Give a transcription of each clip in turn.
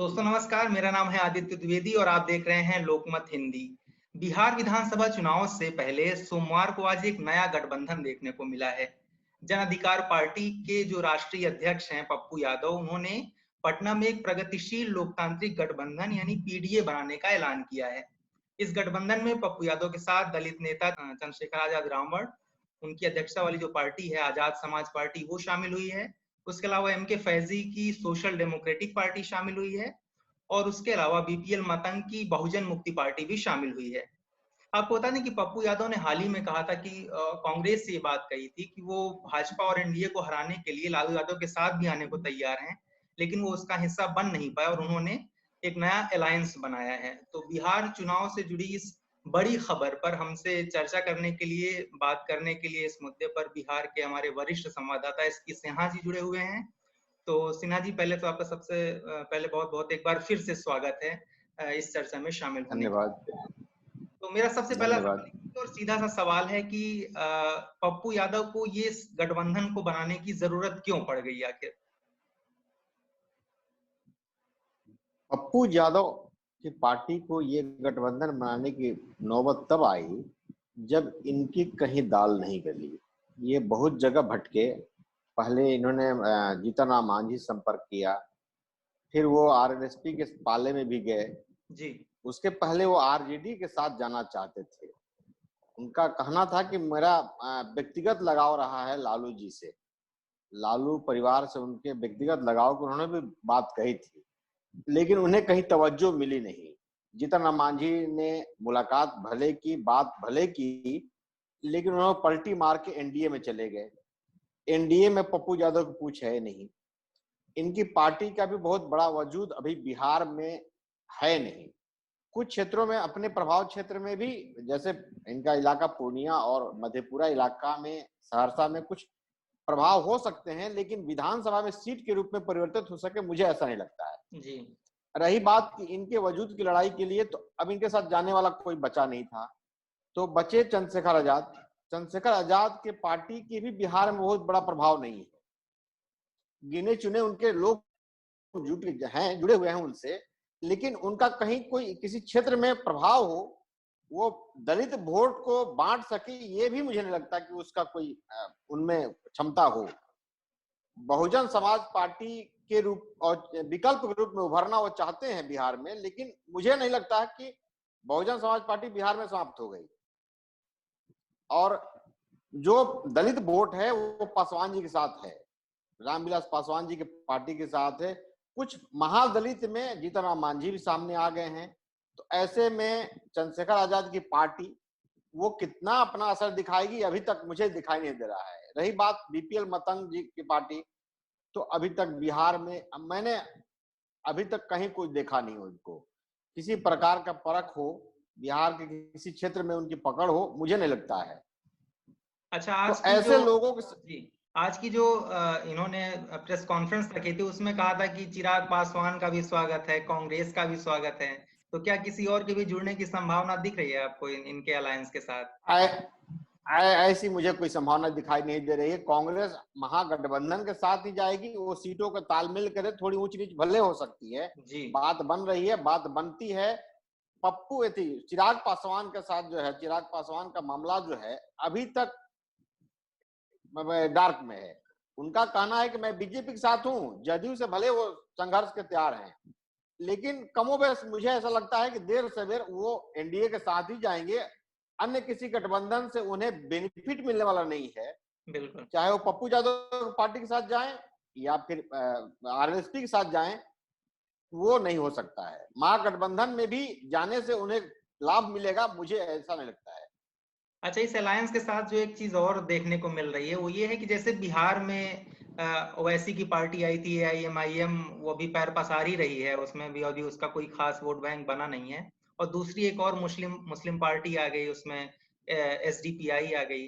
दोस्तों नमस्कार, मेरा नाम है आदित्य द्विवेदी और आप देख रहे हैं लोकमत हिंदी। बिहार विधानसभा चुनाव से पहले सोमवार को आज एक नया गठबंधन देखने को मिला है। जन अधिकार पार्टी के जो राष्ट्रीय अध्यक्ष हैं पप्पू यादव, उन्होंने पटना में एक प्रगतिशील लोकतांत्रिक गठबंधन यानी पीडीए बनाने का ऐलान किया है। इस गठबंधन में पप्पू यादव के साथ दलित नेता चंद्रशेखर आजाद रामवड़, उनकी अध्यक्षता वाली जो पार्टी है आजाद समाज पार्टी, वो शामिल हुई है। उसके अलावा एम के फैजी की सोशल डेमोक्रेटिक पार्टी शामिल हुई है और उसके अलावा बीपीएल मतंग की बहुजन मुक्ति पार्टी भी शामिल हुई है। आपको बता दें कि पप्पू यादव ने हाल ही में कहा था कि कांग्रेस से ये बात कही थी कि वो भाजपा और एनडीए को हराने के लिए लालू यादव के साथ भी आने को तैयार हैं, लेकिन वो उसका हिस्सा बन नहीं पाए और उन्होंने एक नया अलायंस बनाया है। तो बिहार चुनाव से जुड़ी इस बड़ी खबर पर हमसे चर्चा करने के लिए, बात करने के लिए इस मुद्दे पर बिहार के हमारे वरिष्ठ संवाददाता एस के सिन्हा जी जुड़े हुए हैं। तो सिन्हा जी, पहले तो आपका सबसे पहले बहुत-बहुत एक बार फिर से स्वागत है इस चर्चा में शामिल होने के धन्यवाद। लिए। तो मेरा सबसे पहला धन्यवाद। और सीधा-सा सवाल है कि पप्पू यादव को ये इस गठबंधन को बनाने की ज़रूरत क्यों पड़ गई आखिर? पप्पू यादव की पार्टी को ये गठबंधन बनाने की नौबत तब आई जब इनकी कहीं दाल नहीं गली। ये बहुत जगह भटके। पहले इन्होंने जीतन राम मांझी संपर्क किया, फिर वो आरएलएसपी के पाले में भी गए। जी। उसके पहले वो आरजेडी के साथ जाना चाहते थे। उनका कहना था कि मेरा व्यक्तिगत लगाव रहा है लालू जी से, लालू परिवार से उनके व्यक्तिगत लगाव को उन्होंने भी बात कही थी, लेकिन उन्हें कहीं तवज्जो मिली नहीं। जीतन राम मांझी ने मुलाकात भले की, बात भले की, लेकिन उन्होंने पलटी मार के एनडीए में चले गए। एनडीए में पप्पू यादव की पूछ है नहीं। इनकी पार्टी का भी बहुत बड़ा वजूद अभी बिहार में है नहीं। कुछ क्षेत्रों में, अपने प्रभाव क्षेत्र में भी, जैसे इनका इलाका पूर्णिया और मधेपुरा इलाका में, सहरसा में कुछ प्रभाव हो सकते हैं, लेकिन विधानसभा में सीट के रूप में परिवर्तित हो सके, मुझे ऐसा नहीं लगता है। जी। रही बात कि इनके वजूद की लड़ाई के लिए, तो अब इनके साथ जाने वाला कोई बचा नहीं था, तो बचे चंद्रशेखर आजाद। चंद्रशेखर आजाद के पार्टी के भी बिहार में बहुत बड़ा प्रभाव नहीं है। गिने चुने उनके लोग जुड़े हुए हैं उनसे, लेकिन उनका कहीं कोई किसी क्षेत्र में प्रभाव हो, वो दलित वोट को बांट सके, ये भी मुझे नहीं लगता कि उसका कोई उनमें क्षमता हो। बहुजन समाज पार्टी के रूप और विकल्प के रूप में उभरना वो चाहते हैं बिहार में, लेकिन मुझे नहीं लगता है कि बहुजन समाज पार्टी बिहार में समाप्त हो गई। और जो दलित वोट है वो पासवान जी के साथ है, रामविलास पासवान जी के पार्टी के साथ है। कुछ महादलित में जीतन राम मांझी भी सामने आ गए हैं। तो ऐसे में चंद्रशेखर आजाद की पार्टी वो कितना अपना असर दिखाएगी, अभी तक मुझे दिखाई नहीं दे रहा है। रही बात बीपीएल मतंग जी की पार्टी, तो अभी तक बिहार में मैंने अभी तक कहीं कुछ देखा नहीं उनको, किसी प्रकार का परख हो, बिहार के किसी क्षेत्र में उनकी पकड़ हो, मुझे नहीं लगता है। अच्छा, तो ऐसे लोगों के आज की जो इन्होंने प्रेस कॉन्फ्रेंस रखी थी उसमें कहा था कि चिराग पासवान का भी स्वागत है, कांग्रेस का भी स्वागत है। तो क्या किसी और के भी जुड़ने की संभावना दिख रही है आपको इनके अलायंस के साथ? ऐसी मुझे कोई संभावना दिखाई नहीं दे रही है। कांग्रेस महागठबंधन के साथ ही जाएगी, वो सीटों का तालमेल करे, थोड़ी ऊंच नीच भले हो सकती है, जी। बात बन रही है, बात बनती है। पप्पू थी चिराग पासवान के साथ जो है, चिराग पासवान का मामला जो है अभी तक डार्क में है। उनका कहना है कि मैं बीजेपी के साथ हूं, जदयू से भले वो संघर्ष के तैयार हैं, लेकिन कमोबेश मुझे ऐसा लगता है कि देर से देर वो एनडीए के साथ ही जाएंगे। अन्य किसी गठबंधन से उन्हें बेनिफिट मिलने वाला नहीं है। बिल्कुल। चाहे वो पप्पू यादव पार्टी के साथ जाएं या फिर आरएसपी के साथ जाएं, वो नहीं हो सकता है। महागठबंधन में भी जाने से उन्हें लाभ मिलेगा, मुझे ऐसा नहीं लगता है। अच्छा, इस अलायंस के साथ जो एक चीज और देखने को मिल रही है वो ये है कि जैसे बिहार में ओवैसी की पार्टी आई थी एआईएमआईएम, वो भी पैर पसार ही रही है, उसमें भी अभी उसका कोई खास वोट बैंक बना नहीं है। और दूसरी एक और मुस्लिम मुस्लिम पार्टी आ गई, उसमें एसडीपीआई आ गई।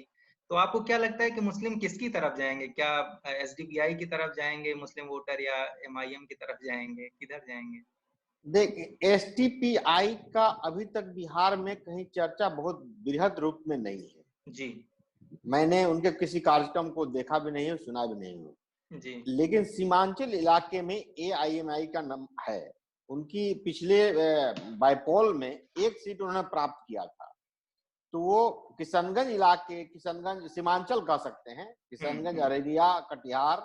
तो आपको क्या लगता है कि मुस्लिम किसकी तरफ जाएंगे? क्या एसडीपीआई की तरफ जाएंगे मुस्लिम वोटर, या एमआईएम की तरफ जाएंगे? किधर जाएंगे? देख, एसटीपीआई का अभी तक बिहार में कहीं चर्चा बहुत बृहद रूप में नहीं है। जी। मैंने उनके किसी कार्यक्रम को देखा भी नहीं है, सुना भी नहीं हूँ। जी। लेकिन सीमांचल इलाके में एआईएमआई का नाम है। उनकी पिछले बाईपोल में एक सीट उन्होंने प्राप्त किया था। तो वो किशनगंज इलाके, किशनगंज सीमांचल कह सकते हैं, किशनगंज, अररिया, कटिहार,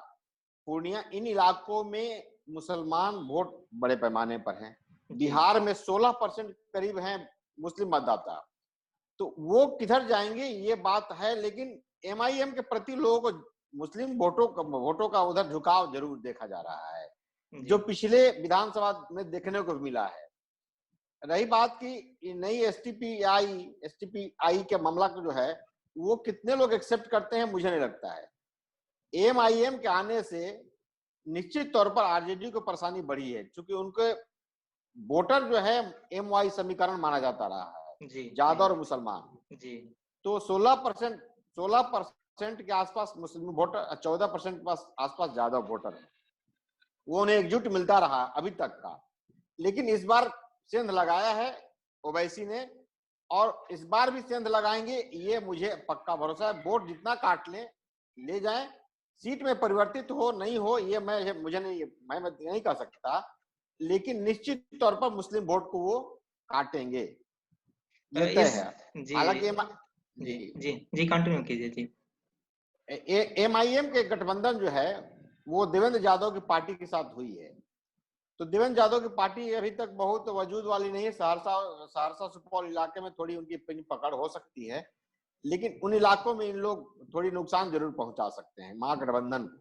पूर्णिया, इन इलाकों में मुसलमान वोट बड़े पैमाने पर हैं। बिहार में 16% करीब हैं मुस्लिम मतदाता। तो वो किधर जाएंगे ये बात है, लेकिन एमआईएम के प्रति लोगों को मुस्लिम वोटों का उधर झुकाव जरूर देखा जा रहा है, जो पिछले विधानसभा में देखने को मिला है। रही बात की नई एसटीपीआई के मामला को जो है वो कितने लोग एक्सेप्ट करते हैं, मुझे नहीं लगता है। एमआईएम के आने से निश्चित तौर पर आरजेडी को परेशानी बढ़ी है, क्योंकि उनके वोटर जो है एमवाई समीकरण माना जाता रहा है, यादव और मुसलमान जी। तो 16% के आसपास मुस्लिम वोटर, 14% के आसपास यादव वोटर है, वो उन्हें एकजुट मिलता रहा अभी तक का। लेकिन इस बार सेंध लगाया है ओवैसी ने, और इस बार भी सेंध लगाएंगे, ये मुझे पक्का भरोसा है। वोट जितना काट ले जाएं, सीट में परिवर्तित हो नहीं हो ये मैं नहीं कह सकता, लेकिन निश्चित तौर पर मुस्लिम वोट को वो काटेंगे, ये तय है। हालांकि जी कंटिन्यू कीजिए जी। एमआईएम के गठबंधन जो है वो देवेंद्र यादव की पार्टी के साथ हुई है। तो देवेंद्र यादव की पार्टी अभी तक बहुत वजूद वाली नहीं है। सहरसा सुपौल इलाके में थोड़ी उनकी पकड़ हो सकती है, लेकिन उन इलाकों में इन लोग थोड़ी नुकसान जरूर पहुंचा सकते हैं महागठबंधन को।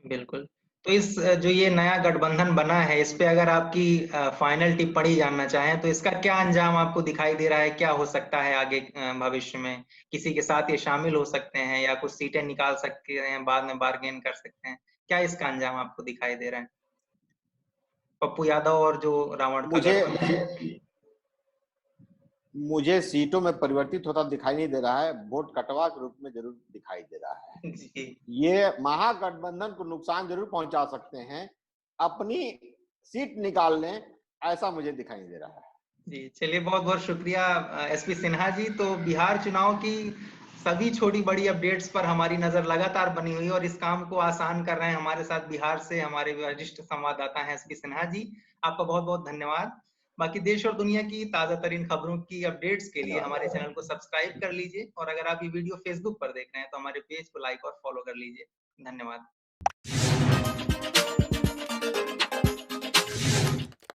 बिल्कुल। तो इस जो ये नया गठबंधन बना है, इस पे अगर आपकी फाइनल टिप्पणी जानना चाहें तो इसका क्या अंजाम आपको दिखाई दे रहा है, क्या हो सकता है आगे भविष्य में? किसी के साथ ये शामिल हो सकते हैं या कुछ सीटें निकाल सकते हैं, बाद में बार्गेन कर सकते हैं, क्या इसका अंजाम आपको दिखाई दे रहा है? पप्पू यादव और जो रावण का मुझे सीटों में परिवर्तित होता दिखाई नहीं दे रहा है, वोट कटवा के रूप में जरूर दिखाई दे रहा है जी। ये महागठबंधन को नुकसान जरूर पहुंचा सकते हैं, अपनी सीट निकाल लें, ऐसा मुझे दिखाई दे रहा है जी। चलिए, बहुत बहुत शुक्रिया एसपी सिन्हा जी। तो बिहार चुनाव की सभी छोटी बड़ी अपडेट्स पर हमारी नजर लगातार बनी हुई है और इस काम को आसान कर रहे हैं हमारे साथ बिहार से हमारे वरिष्ठ संवाददाता हैं एसपी सिन्हा जी। आपका बहुत बहुत धन्यवाद। बाकी देश और दुनिया की ताजा तरीन खबरों की अपडेट्स के लिए हमारे चैनल को सब्सक्राइब कर लीजिए, और अगर आप ये वीडियो फेसबुक पर देख रहे हैं तो हमारे पेज को लाइक और फॉलो कर लीजिए। धन्यवाद।